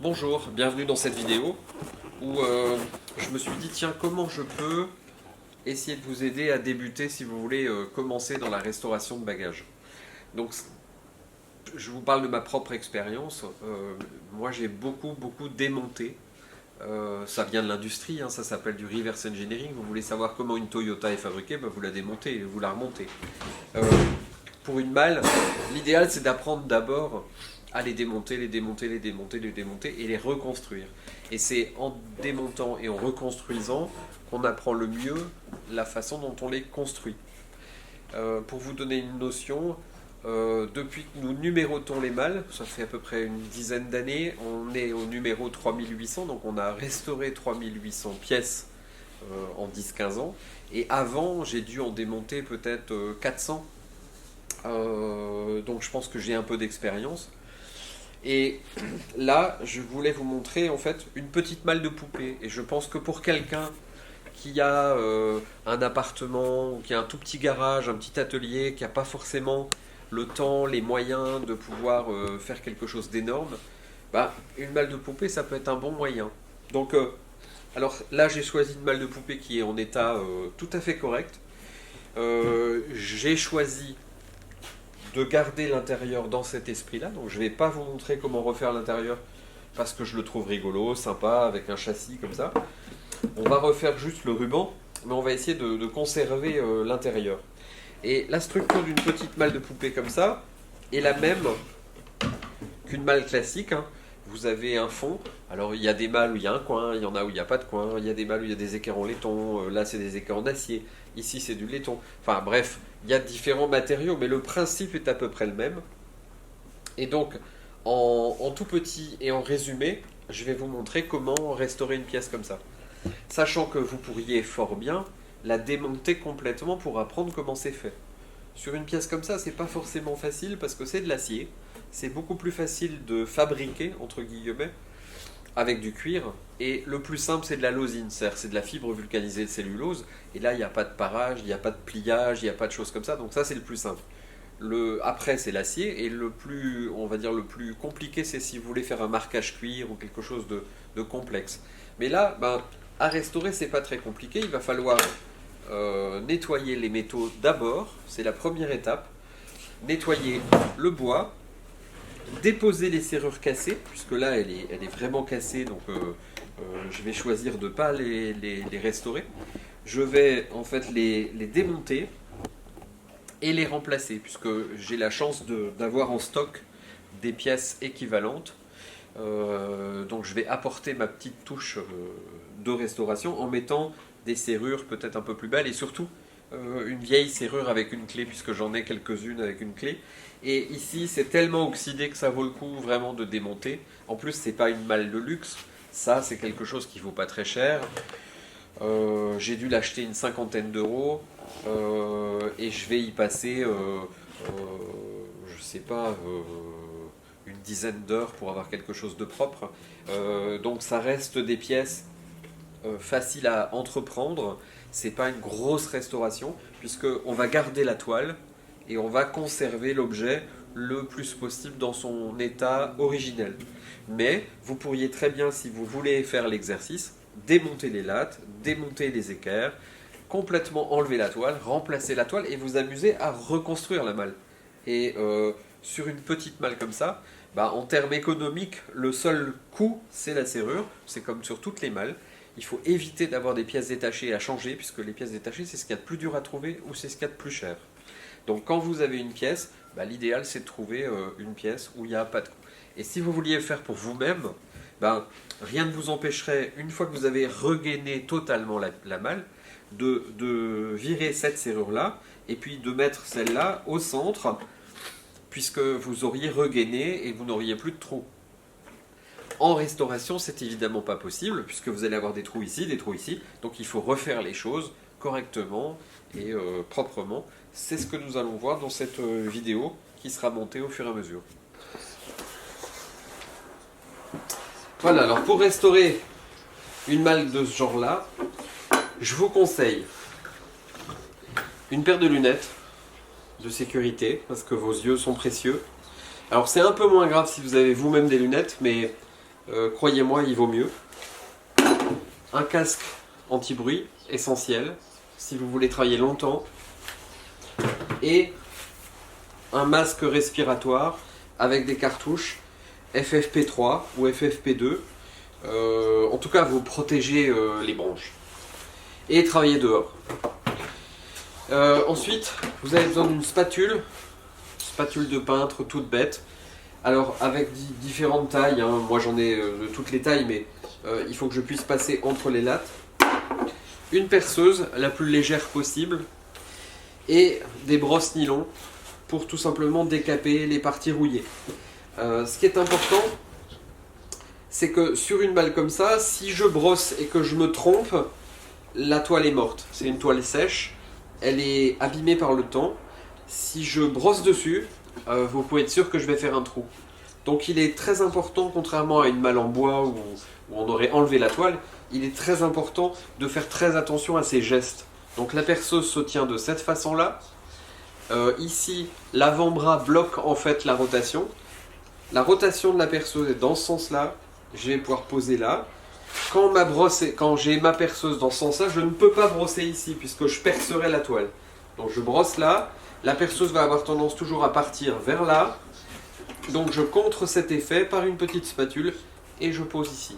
Bonjour, bienvenue dans cette vidéo où je me suis dit tiens comment je peux essayer de vous aider à débuter si vous voulez commencer dans la restauration de bagages. Donc je vous parle de ma propre expérience. Moi j'ai beaucoup démonté. Ça vient de l'industrie, hein, ça s'appelle du reverse engineering. Vous voulez savoir comment une Toyota est fabriquée, bah, vous la démontez et vous la remontez. Euh, pour une malle, l'idéal c'est d'apprendre d'abord à les démonter, les démonter, les démonter, les démonter et les reconstruire. Et c'est en démontant et en reconstruisant qu'on apprend le mieux la façon dont on les construit. Pour vous donner une notion, depuis que nous numérotons les malles, ça fait à peu près une dizaine d'années, on est au numéro 3800, donc on a restauré 3800 pièces en 10-15 ans. Et avant, j'ai dû en démonter peut-être 400. Donc je pense que j'ai un peu d'expérience. Et là, je voulais vous montrer en fait une petite malle de poupée. Et je pense que pour quelqu'un qui a un appartement, ou qui a un tout petit garage, un petit atelier, qui n'a pas forcément le temps, les moyens de pouvoir faire quelque chose d'énorme, bah, une malle de poupée, ça peut être un bon moyen. Donc, alors là, j'ai choisi une malle de poupée qui est en état tout à fait correct. J'ai choisi de garder l'intérieur dans cet esprit-là. Donc je ne vais pas vous montrer comment refaire l'intérieur parce que je le trouve rigolo, sympa, avec un châssis comme ça. On va refaire juste le ruban, mais on va essayer de conserver l'intérieur. Et la structure d'une petite malle de poupée comme ça est la même qu'une malle classique, hein. Vous avez un fond. Alors il y a des malles où il y a un coin, il y en a où il n'y a pas de coin, il y a des malles où il y a des équerres en laiton, là c'est des équerres en acier, ici c'est du laiton. Enfin bref, il y a différents matériaux, mais le principe est à peu près le même. Et donc en tout petit et en résumé, je vais vous montrer comment restaurer une pièce comme ça. Sachant que vous pourriez fort bien la démonter complètement pour apprendre comment c'est fait. Sur une pièce comme ça, c'est pas forcément facile parce que c'est de l'acier. C'est beaucoup plus facile de fabriquer, entre guillemets, avec du cuir. Et le plus simple, c'est de la losine, c'est de la fibre vulcanisée de cellulose. Et là, il n'y a pas de parage, il n'y a pas de pliage, il n'y a pas de choses comme ça. Donc ça, c'est le plus simple. Après, c'est l'acier. Et le plus, on va dire, le plus compliqué, c'est si vous voulez faire un marquage cuir ou quelque chose de complexe. Mais là, ben, à restaurer, c'est pas très compliqué. Il va falloir nettoyer les métaux d'abord. C'est la première étape. Nettoyer le bois, déposer les serrures cassées, puisque là elle est vraiment cassée, donc je vais choisir de ne pas les restaurer. Je vais en fait les démonter et les remplacer, puisque j'ai la chance d'avoir en stock des pièces équivalentes. Donc je vais apporter ma petite touche de restauration en mettant des serrures peut-être un peu plus belles et surtout une vieille serrure avec une clé, puisque j'en ai quelques-unes avec une clé. Et ici, c'est tellement oxydé que ça vaut le coup vraiment de démonter. En plus, c'est pas une malle de luxe. Ça, c'est quelque chose qui vaut pas très cher. J'ai dû l'acheter une cinquantaine d'euros. Et je vais y passer, je sais pas, une dizaine d'heures pour avoir quelque chose de propre. Donc ça reste des pièces faciles à entreprendre. C'est pas une grosse restauration, puisqu'on va garder la toile et on va conserver l'objet le plus possible dans son état originel. Mais vous pourriez très bien, si vous voulez faire l'exercice, démonter les lattes, démonter les équerres, complètement enlever la toile, remplacer la toile et vous amuser à reconstruire la malle. Et sur une petite malle comme ça, bah, en termes économiques, le seul coût, c'est la serrure. C'est comme sur toutes les malles. Il faut éviter d'avoir des pièces détachées à changer, puisque les pièces détachées, c'est ce qu'il y a de plus dur à trouver ou c'est ce qu'il y a de plus cher. Donc quand vous avez une pièce, bah, l'idéal c'est de trouver une pièce où il n'y a pas de coût. Et si vous vouliez le faire pour vous-même, bah, rien ne vous empêcherait, une fois que vous avez regainé totalement la malle, de virer cette serrure-là et puis de mettre celle-là au centre, puisque vous auriez regainé et vous n'auriez plus de trous. En restauration, c'est évidemment pas possible, puisque vous allez avoir des trous ici, des trous ici, donc il faut refaire les choses correctement et proprement. C'est ce que nous allons voir dans cette vidéo qui sera montée au fur et à mesure. Voilà, alors pour restaurer une malle de ce genre-là, je vous conseille une paire de lunettes de sécurité, parce que vos yeux sont précieux. Alors c'est un peu moins grave si vous avez vous-même des lunettes, mais croyez-moi, il vaut mieux. Un casque anti-bruit, essentiel, si vous voulez travailler longtemps. Et un masque respiratoire avec des cartouches FFP3 ou FFP2. En tout cas, vous protégez les bronches. Et travailler dehors. Ensuite, vous avez besoin d'une spatule de peintre toute bête. Alors avec différentes tailles, hein. Moi j'en ai de toutes les tailles, mais il faut que je puisse passer entre les lattes. Une perceuse la plus légère possible et des brosses nylon pour tout simplement décaper les parties rouillées. Ce qui est important, c'est que sur une balle comme ça, si je brosse et que je me trompe, la toile est morte. C'est une toile sèche, elle est abîmée par le temps. Si je brosse dessus, vous pouvez être sûr que je vais faire un trou. Donc il est très important, contrairement à une malle en bois où on aurait enlevé la toile, il est très important de faire très attention à ces gestes. Donc la perceuse se tient de cette façon-là. Ici, l'avant-bras bloque en fait la rotation. La rotation de la perceuse est dans ce sens-là. Je vais pouvoir poser là. Quand j'ai ma perceuse dans ce sens-là, je ne peux pas brosser ici puisque je percerai la toile. Donc je brosse là. La perceuse va avoir tendance toujours à partir vers là. Donc je contre cet effet par une petite spatule et je pose ici.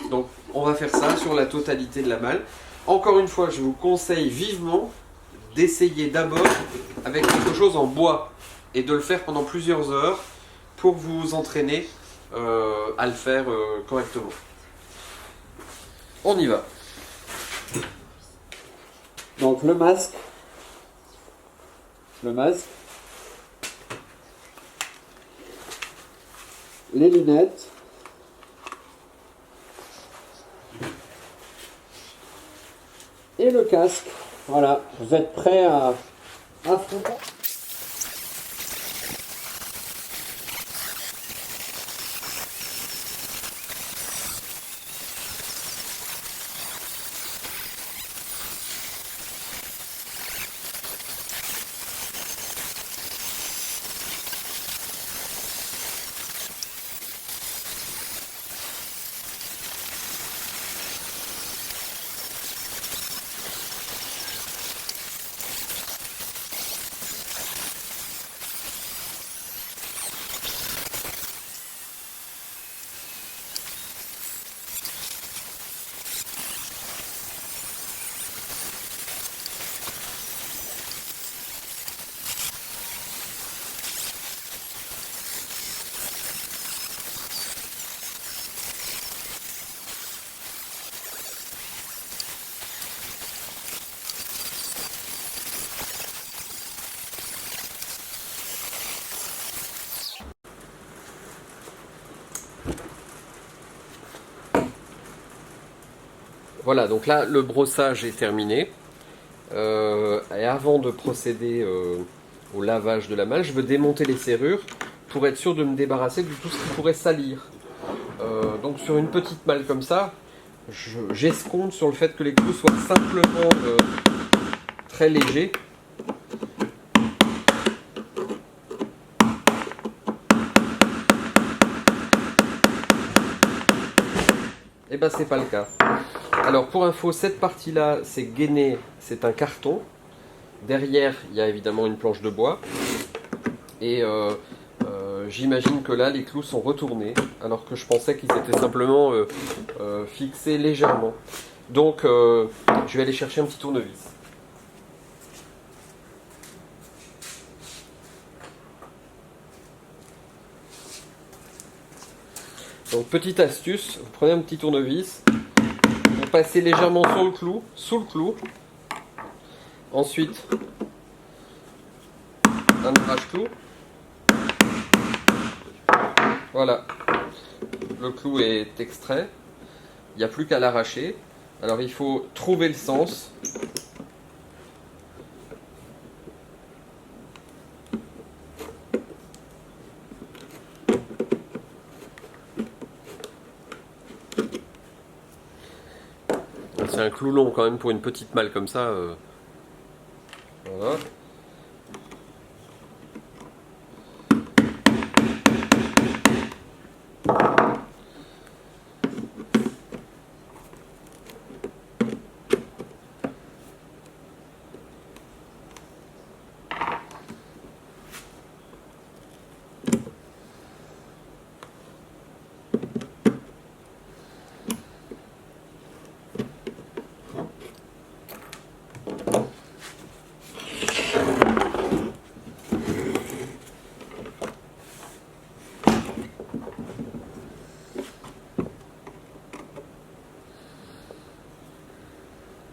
Donc on va faire ça sur la totalité de la malle. Encore une fois, je vous conseille vivement d'essayer d'abord avec quelque chose en bois et de le faire pendant plusieurs heures pour vous entraîner à le faire correctement. On y va. Donc le masque, les lunettes, et le casque. Voilà, vous êtes prêts à affronter. Voilà, donc là, le brossage est terminé. Et avant de procéder au lavage de la malle, je veux démonter les serrures pour être sûr de me débarrasser de tout ce qui pourrait salir. Donc sur une petite malle comme ça, j'escompte sur le fait que les clous soient simplement très légers. Et ben c'est pas le cas. Alors pour info, cette partie-là, c'est gainé, c'est un carton. Derrière, il y a évidemment une planche de bois. Et j'imagine que là, les clous sont retournés, alors que je pensais qu'ils étaient simplement fixés légèrement. Donc, je vais aller chercher un petit tournevis. Donc, petite astuce, vous prenez un petit tournevis, vous passez légèrement sous le clou. Ensuite, un arrache-clou. Voilà, le clou est extrait, il n'y a plus qu'à l'arracher. Alors il faut trouver le sens. C'est un clou long quand même pour une petite malle comme ça. Voilà.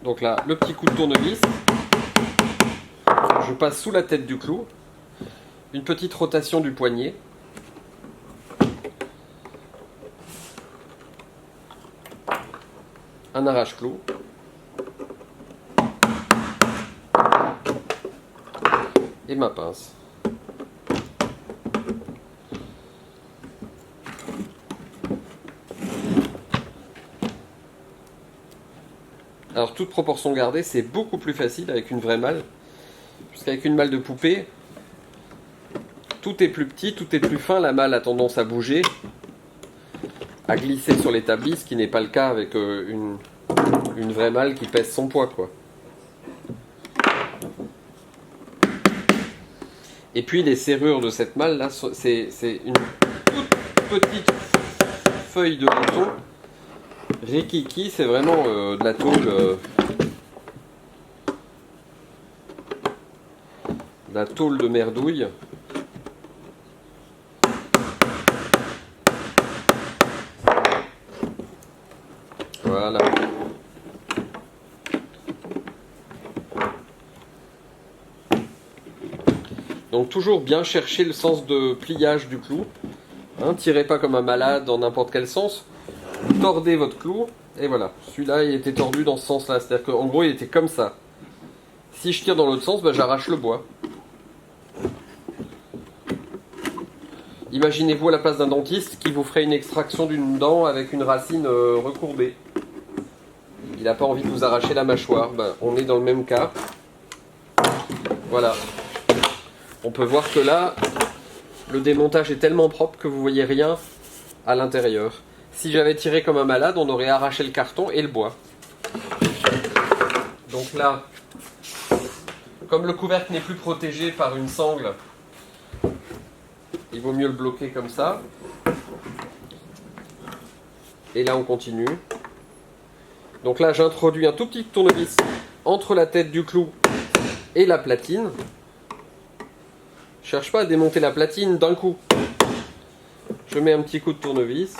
Donc là, le petit coup de tournevis, je passe sous la tête du clou, une petite rotation du poignet, un arrache-clou, et ma pince. Alors toute proportion gardée, c'est beaucoup plus facile avec une vraie malle, puisqu'avec une malle de poupée, tout est plus petit, tout est plus fin, la malle a tendance à bouger, à glisser sur l'établi, ce qui n'est pas le cas avec une vraie malle qui pèse son poids, quoi. Et puis les serrures de cette malle là, c'est une toute petite feuille de laiton. Rikiki, c'est vraiment de la tôle de merdouille. Voilà. Donc toujours bien chercher le sens de pliage du clou. Hein, tirez pas comme un malade dans n'importe quel sens. Tordez votre clou, et voilà. Celui-là, il était tordu dans ce sens-là. C'est-à-dire qu'en gros, il était comme ça. Si je tire dans l'autre sens, bah, j'arrache le bois. Imaginez-vous à la place d'un dentiste qui vous ferait une extraction d'une dent avec une racine recourbée. Il n'a pas envie de vous arracher la mâchoire. Bah, on est dans le même cas. Voilà. On peut voir que là, le démontage est tellement propre que vous voyez rien à l'intérieur. Si j'avais tiré comme un malade, on aurait arraché le carton et le bois. Donc là, comme le couvercle n'est plus protégé par une sangle, il vaut mieux le bloquer comme ça. Et là, on continue. Donc là, j'introduis un tout petit tournevis entre la tête du clou et la platine. Je cherche pas à démonter la platine d'un coup. Je mets un petit coup de tournevis.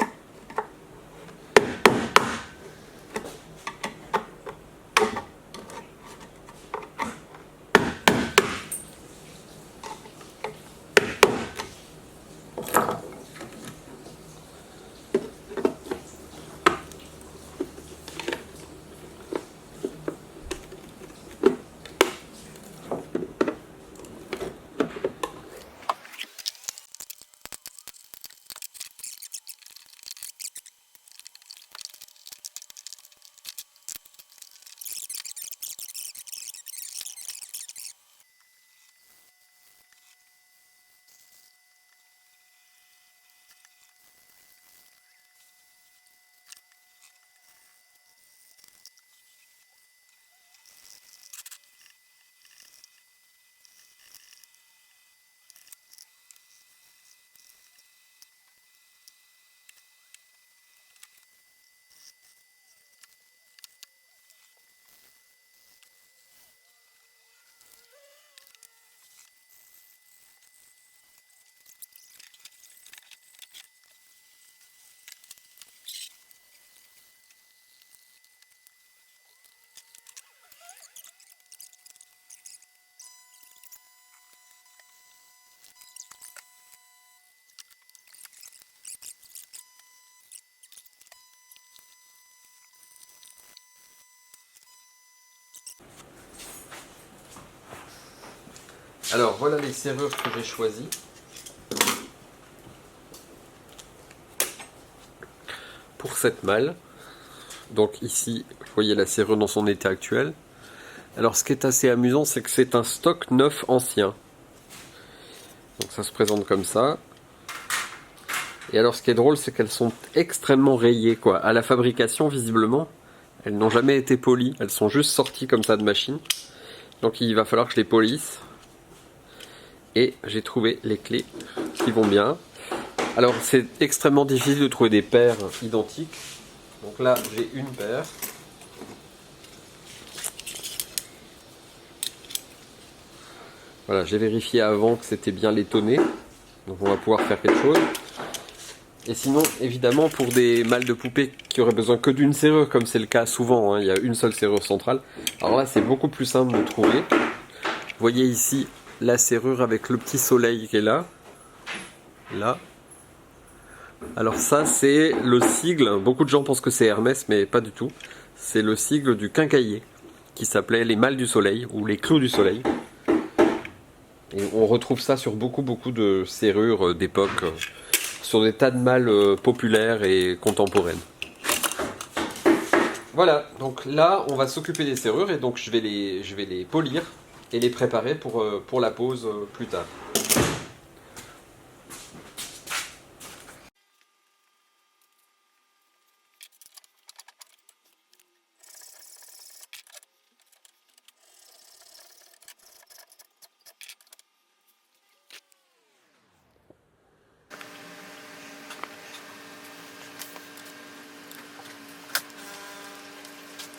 Alors voilà les serrures que j'ai choisies. Pour cette malle. Donc ici, vous voyez la serrure dans son état actuel. Alors ce qui est assez amusant, c'est que c'est un stock neuf ancien. Donc ça se présente comme ça. Et alors ce qui est drôle, c'est qu'elles sont extrêmement rayées, quoi. À la fabrication, visiblement, elles n'ont jamais été polies. Elles sont juste sorties comme ça de machine. Donc il va falloir que je les polisse. Et j'ai trouvé les clés qui vont bien. Alors c'est extrêmement difficile de trouver des paires identiques. Donc là j'ai une paire. Voilà, j'ai vérifié avant que c'était bien laitonné. Donc on va pouvoir faire quelque chose. Et sinon, évidemment, pour des mâles de poupée qui auraient besoin que d'une serrure, comme c'est le cas souvent, hein, il y a une seule serrure centrale. Alors là, c'est beaucoup plus simple de trouver. Vous voyez ici la serrure avec le petit soleil qui est là. Là. Alors ça, c'est le sigle. Beaucoup de gens pensent que c'est Hermès, mais pas du tout. C'est le sigle du quincaillier, qui s'appelait les mâles du soleil, ou les clous du soleil. Et on retrouve ça sur beaucoup de serrures d'époque, sur des tas de mâles populaires et contemporaines. Voilà, donc là on va s'occuper des serrures et donc je vais les polir et les préparer pour la pose plus tard.